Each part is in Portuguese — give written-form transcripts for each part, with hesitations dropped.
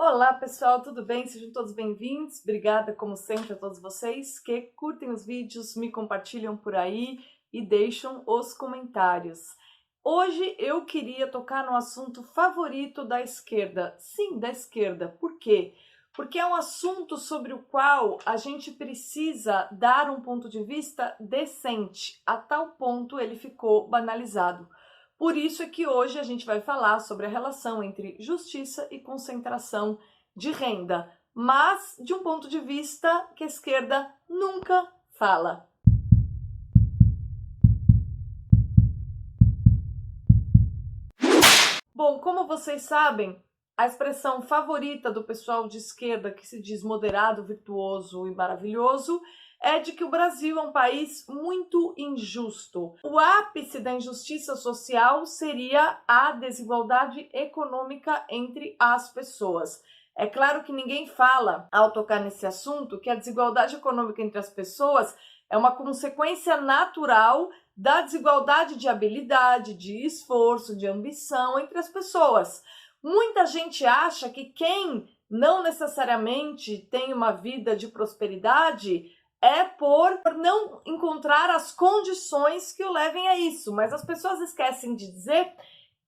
Olá pessoal, tudo bem? Sejam todos bem-vindos. Obrigada, como sempre, a todos vocês que curtem os vídeos, me compartilham por aí e deixam os comentários. Hoje eu queria tocar no assunto favorito da esquerda. Sim, da esquerda. Por quê? Porque é um assunto sobre o qual a gente precisa dar um ponto de vista decente. A tal ponto ele ficou banalizado. Por isso é que hoje a gente vai falar sobre a relação entre justiça e concentração de renda, mas de um ponto de vista que a esquerda nunca fala. Bom, como vocês sabem, a expressão favorita do pessoal de esquerda, que se diz moderado, virtuoso e maravilhoso, é de que o Brasil é um país muito injusto. O ápice da injustiça social seria a desigualdade econômica entre as pessoas. É claro que ninguém fala, ao tocar nesse assunto, que a desigualdade econômica entre as pessoas é uma consequência natural da desigualdade de habilidade, de esforço, de ambição entre as pessoas. Muita gente acha que quem não necessariamente tem uma vida de prosperidade é por não encontrar as condições que o levem a isso. Mas as pessoas esquecem de dizer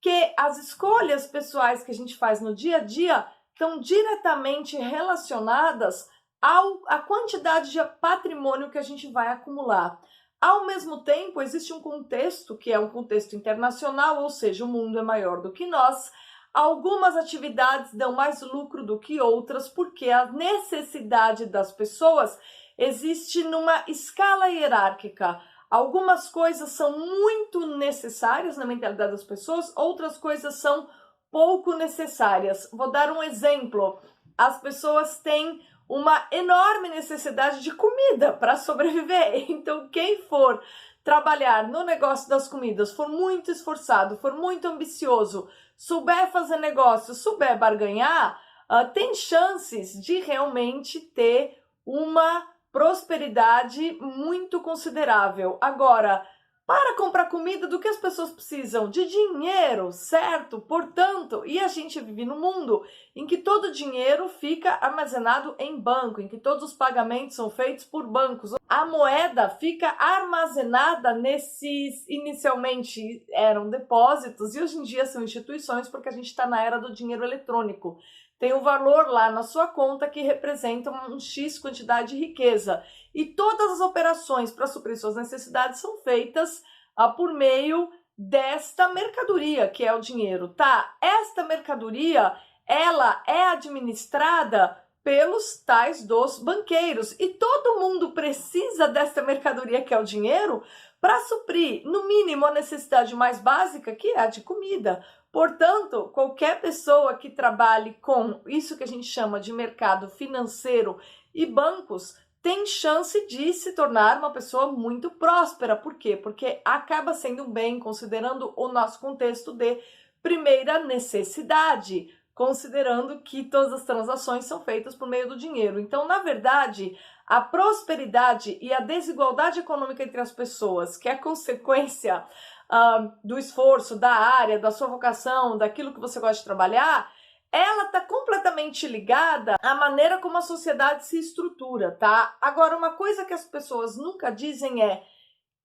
que as escolhas pessoais que a gente faz no dia a dia estão diretamente relacionadas à quantidade de patrimônio que a gente vai acumular. Ao mesmo tempo, existe um contexto que é um contexto internacional, ou seja, o mundo é maior do que nós. Algumas atividades dão mais lucro do que outras, porque a necessidade das pessoas existe numa escala hierárquica. Algumas coisas são muito necessárias na mentalidade das pessoas, outras coisas são pouco necessárias. Vou dar um exemplo. As pessoas têm uma enorme necessidade de comida para sobreviver. Então, quem for trabalhar no negócio das comidas, for muito esforçado, for muito ambicioso, souber fazer negócio, souber barganhar, tem chances de realmente ter uma prosperidade muito considerável. Agora, para comprar comida, do que as pessoas precisam? De dinheiro, certo? Portanto, e a gente vive num mundo em que todo o dinheiro fica armazenado em banco, em que todos os pagamentos são feitos por bancos. A moeda fica armazenada nesses, inicialmente eram depósitos, e hoje em dia são instituições, porque a gente está na era do dinheiro eletrônico. Tem um valor lá na sua conta que representa um X quantidade de riqueza. E todas as operações para suprir suas necessidades são feitas por meio desta mercadoria, que é o dinheiro, tá? Esta mercadoria, ela é administrada pelos tais dos banqueiros. E todo mundo precisa dessa mercadoria, que é o dinheiro, para suprir, no mínimo, a necessidade mais básica, que é a de comida. Portanto, qualquer pessoa que trabalhe com isso que a gente chama de mercado financeiro e bancos tem chance de se tornar uma pessoa muito próspera. Por quê? Porque acaba sendo um bem, considerando o nosso contexto de primeira necessidade, considerando que todas as transações são feitas por meio do dinheiro. Então, na verdade, a prosperidade e a desigualdade econômica entre as pessoas, que é consequência do esforço, da área, da sua vocação, daquilo que você gosta de trabalhar, ela está completamente ligada à maneira como a sociedade se estrutura, tá? Agora, uma coisa que as pessoas nunca dizem é: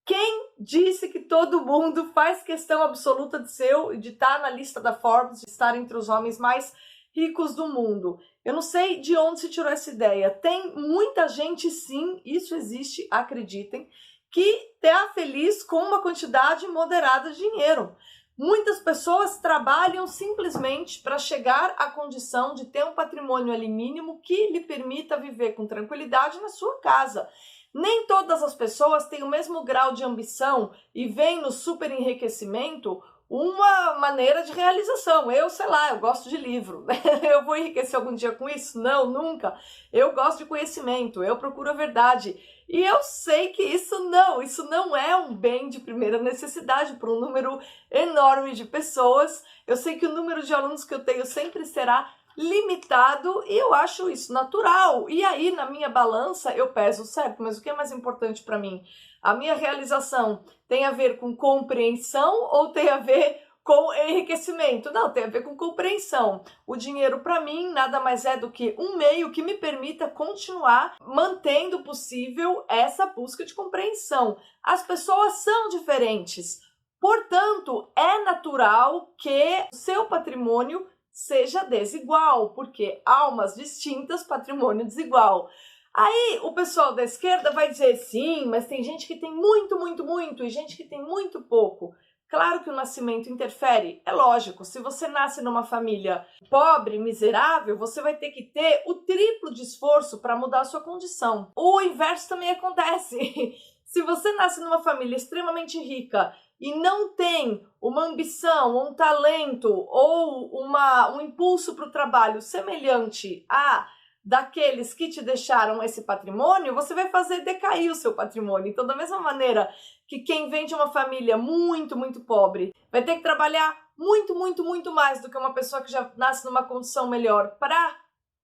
quem disse que todo mundo faz questão absoluta de estar na lista da Forbes, de estar entre os homens mais ricos do mundo? Eu não sei de onde se tirou essa ideia. Tem muita gente, sim, isso existe, acreditem, que está feliz com uma quantidade moderada de dinheiro. Muitas pessoas trabalham simplesmente para chegar à condição de ter um patrimônio ali mínimo que lhe permita viver com tranquilidade na sua casa. Nem todas as pessoas têm o mesmo grau de ambição e veem no super enriquecimento uma maneira de realização. Eu, sei lá, eu gosto de livro. Eu vou enriquecer algum dia com isso? Não, nunca. Eu gosto de conhecimento, eu procuro a verdade. E eu sei que isso não é um bem de primeira necessidade para um número enorme de pessoas. Eu sei que o número de alunos que eu tenho sempre será limitado e eu acho isso natural. E aí, na minha balança, eu peso, certo, mas o que é mais importante para mim? A minha realização tem a ver com compreensão ou tem a ver com enriquecimento. Não, tem a ver com compreensão. O dinheiro, para mim, nada mais é do que um meio que me permita continuar mantendo possível essa busca de compreensão. As pessoas são diferentes. Portanto, é natural que o seu patrimônio seja desigual, porque almas distintas, patrimônio desigual. Aí o pessoal da esquerda vai dizer, sim, mas tem gente que tem muito, muito, muito e gente que tem muito pouco. Claro que o nascimento interfere, é lógico. Se você nasce numa família pobre, miserável, você vai ter que ter o triplo de esforço para mudar a sua condição. O inverso também acontece. Se você nasce numa família extremamente rica e não tem uma ambição, um talento ou um impulso para o trabalho semelhante a daqueles que te deixaram esse patrimônio, você vai fazer decair o seu patrimônio. Então, da mesma maneira que quem vem de uma família muito, muito pobre vai ter que trabalhar muito, muito, muito mais do que uma pessoa que já nasce numa condição melhor para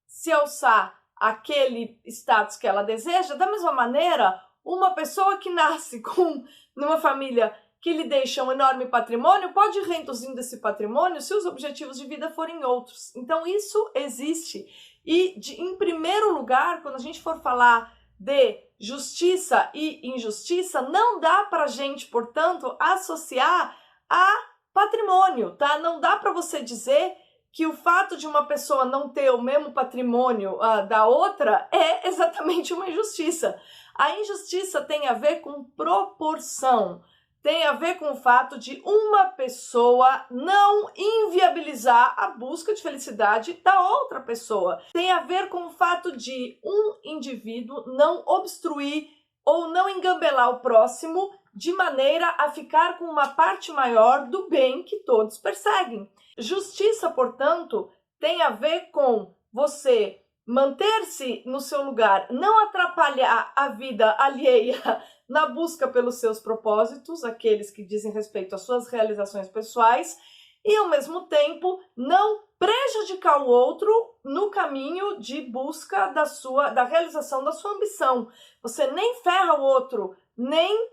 se alçar aquele status que ela deseja, da mesma maneira, uma pessoa que nasce numa família que lhe deixa um enorme patrimônio pode ir reduzindo esse patrimônio se os objetivos de vida forem outros. Então, isso existe. E, em primeiro lugar, quando a gente for falar de justiça e injustiça, não dá para a gente, portanto, associar a patrimônio, tá? Não dá para você dizer que o fato de uma pessoa não ter o mesmo patrimônio da outra é exatamente uma injustiça. A injustiça tem a ver com proporção. Tem a ver com o fato de uma pessoa não inviabilizar a busca de felicidade da outra pessoa. Tem a ver com o fato de um indivíduo não obstruir ou não engambelar o próximo de maneira a ficar com uma parte maior do bem que todos perseguem. Justiça, portanto, tem a ver com você manter-se no seu lugar, não atrapalhar a vida alheia na busca pelos seus propósitos, aqueles que dizem respeito às suas realizações pessoais, e ao mesmo tempo não prejudicar o outro no caminho de busca da realização da sua ambição. Você nem ferra o outro, nem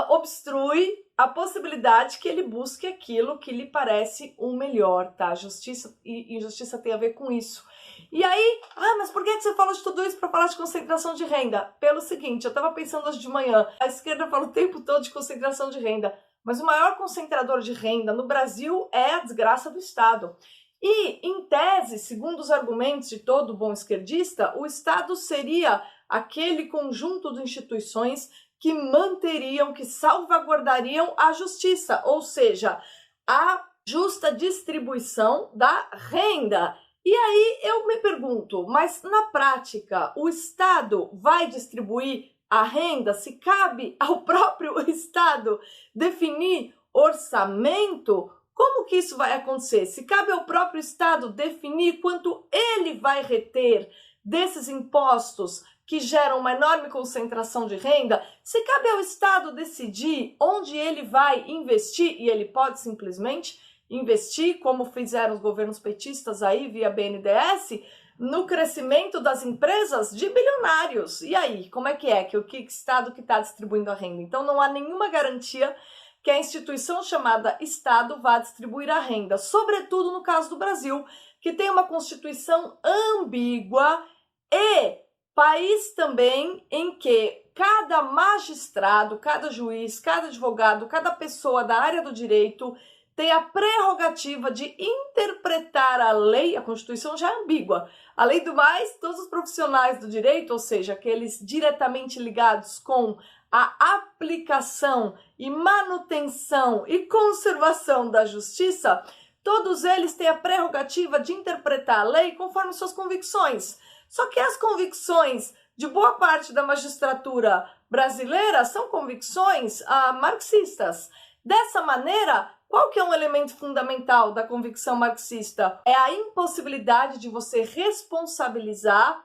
obstrui a possibilidade que ele busque aquilo que lhe parece o melhor, tá? Justiça e injustiça tem a ver com isso. E aí, mas por que você falou de tudo isso para falar de concentração de renda? Pelo seguinte, eu estava pensando hoje de manhã, a esquerda fala o tempo todo de concentração de renda, mas o maior concentrador de renda no Brasil é a desgraça do Estado. E, em tese, segundo os argumentos de todo bom esquerdista, o Estado seria aquele conjunto de instituições que manteriam, que salvaguardariam a justiça, ou seja, a justa distribuição da renda. E aí eu me pergunto, mas na prática o Estado vai distribuir a renda? Se cabe ao próprio Estado definir orçamento, como que isso vai acontecer? Se cabe ao próprio Estado definir quanto ele vai reter desses impostos que geram uma enorme concentração de renda, se cabe ao Estado decidir onde ele vai investir, e ele pode simplesmente investir, como fizeram os governos petistas aí via BNDES, no crescimento das empresas de bilionários. E aí, como é que o Estado que está distribuindo a renda? Então não há nenhuma garantia que a instituição chamada Estado vá distribuir a renda, sobretudo no caso do Brasil, que tem uma Constituição ambígua e país também em que cada magistrado, cada juiz, cada advogado, cada pessoa da área do direito tem a prerrogativa de interpretar a lei. A Constituição já é ambígua. Além do mais, todos os profissionais do direito, ou seja, aqueles diretamente ligados com a aplicação e manutenção e conservação da justiça, todos eles têm a prerrogativa de interpretar a lei conforme suas convicções. Só que as convicções de boa parte da magistratura brasileira são convicções marxistas. Dessa maneira, qual que é um elemento fundamental da convicção marxista? É a impossibilidade de você responsabilizar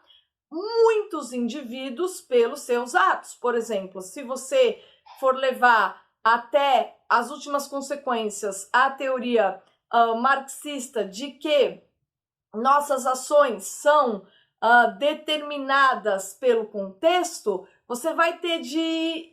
muitos indivíduos pelos seus atos. Por exemplo, se você for levar até as últimas consequências a teoria marxista de que nossas ações são determinadas pelo contexto, você vai ter de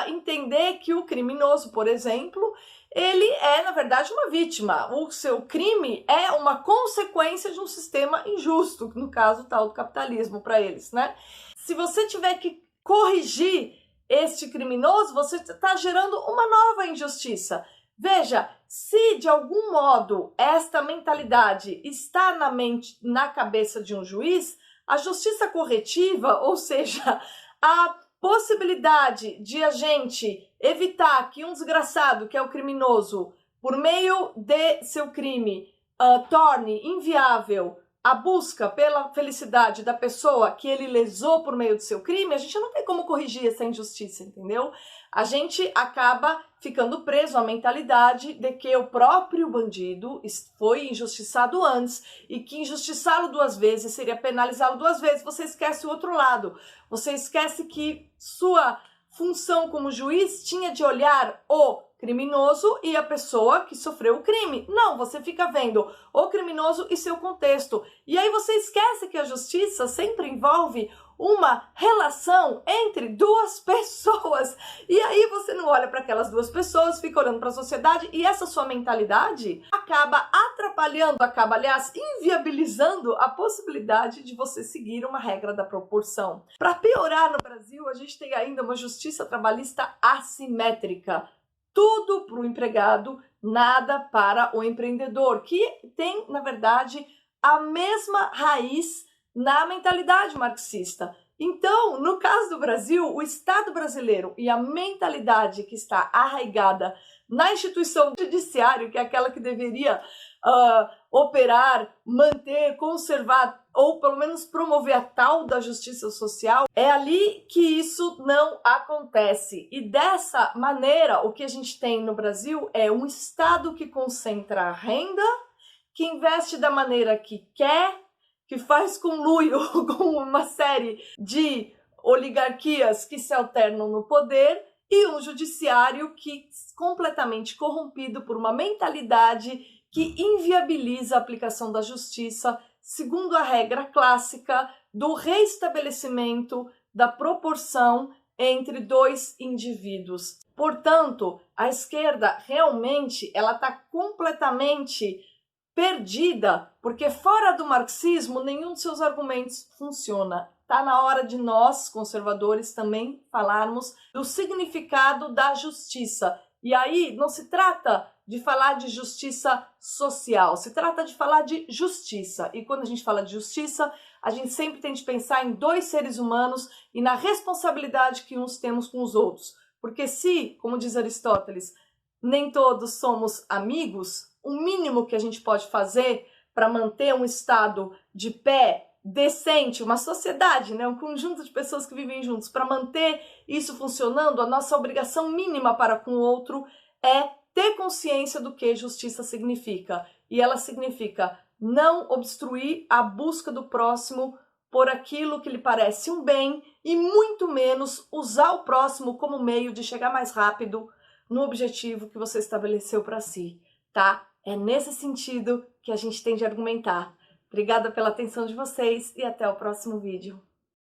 entender que o criminoso, por exemplo, ele é, na verdade, uma vítima. O seu crime é uma consequência de um sistema injusto, no caso tal do capitalismo para eles, né? Se você tiver que corrigir este criminoso, você está gerando uma nova injustiça. Veja, se de algum modo esta mentalidade está na cabeça de um juiz, a justiça corretiva, ou seja, a possibilidade de a gente evitar que um desgraçado, que é o criminoso, por meio de seu crime, torne inviável a busca pela felicidade da pessoa que ele lesou por meio do seu crime, a gente não tem como corrigir essa injustiça, entendeu? A gente acaba ficando preso à mentalidade de que o próprio bandido foi injustiçado antes e que injustiçá-lo duas vezes seria penalizá-lo duas vezes. Você esquece o outro lado. Você esquece que sua função como juiz tinha de olhar o criminoso e a pessoa que sofreu o crime. Não, você fica vendo o criminoso e seu contexto. E aí você esquece que a justiça sempre envolve uma relação entre duas pessoas. E aí você não olha para aquelas duas pessoas, fica olhando para a sociedade e essa sua mentalidade acaba atrapalhando, acaba, aliás, inviabilizando a possibilidade de você seguir uma regra da proporção. Para piorar, no Brasil, a gente tem ainda uma justiça trabalhista assimétrica. Tudo para o empregado, nada para o empreendedor, que tem, na verdade, a mesma raiz na mentalidade marxista. Então, no caso do Brasil, o Estado brasileiro e a mentalidade que está arraigada na instituição judiciária, que é aquela que deveria operar, manter, conservar ou pelo menos promover a tal da justiça social, é ali que isso não acontece. E dessa maneira, o que a gente tem no Brasil é um Estado que concentra a renda, que investe da maneira que quer, que faz conluio com uma série de oligarquias que se alternam no poder e um judiciário que completamente corrompido por uma mentalidade que inviabiliza a aplicação da justiça segundo a regra clássica do reestabelecimento da proporção entre dois indivíduos. Portanto, a esquerda realmente ela está completamente perdida, porque fora do marxismo nenhum de seus argumentos funciona. Está na hora de nós, conservadores, também falarmos do significado da justiça. E aí não se trata de falar de justiça social, se trata de falar de justiça. E quando a gente fala de justiça, a gente sempre tem de pensar em dois seres humanos e na responsabilidade que uns temos com os outros. Porque se, como diz Aristóteles, nem todos somos amigos, o mínimo que a gente pode fazer para manter um Estado de pé, decente, uma sociedade, né, um conjunto de pessoas que vivem juntos, para manter isso funcionando, a nossa obrigação mínima para com o outro é ter consciência do que justiça significa. E ela significa não obstruir a busca do próximo por aquilo que lhe parece um bem e muito menos usar o próximo como meio de chegar mais rápido no objetivo que você estabeleceu para si, tá? É nesse sentido que a gente tem de argumentar. Obrigada pela atenção de vocês e até o próximo vídeo.